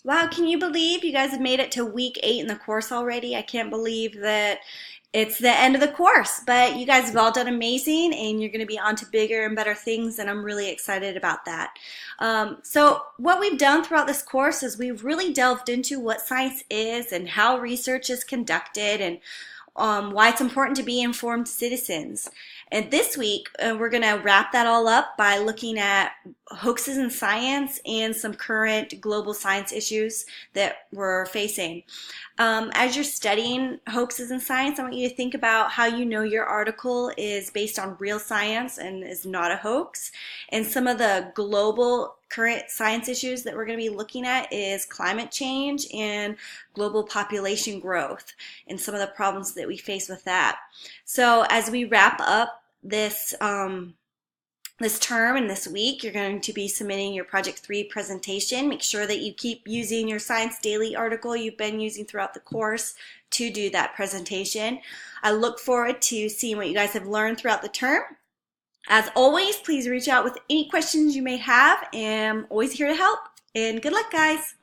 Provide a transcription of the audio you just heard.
Wow, can you believe you guys have made it to week 8 in the course already? I can't believe that it's the end of the course, but you guys have all done amazing and you're going to be on to bigger and better things, and I'm really excited about that. So, what we've done throughout this course is we've really delved into what science is and how research is conducted and why it's important to be informed citizens. And this week, we're going to wrap that all up by looking at hoaxes in science and some current global science issues that we're facing. As you're studying hoaxes in science, I want you to think about how you know your article is based on real science and is not a hoax. And some of the global current science issues that we're going to be looking at is climate change and global population growth and some of the problems that we face with that. So as we wrap up this term and this week, you're going to be submitting your Project 3 presentation. Make sure that you keep using your Science Daily article you've been using throughout the course to do that presentation. I look forward to seeing what you guys have learned throughout the term. As always, please reach out with any questions you may have, and I'm always here to help. And good luck, guys.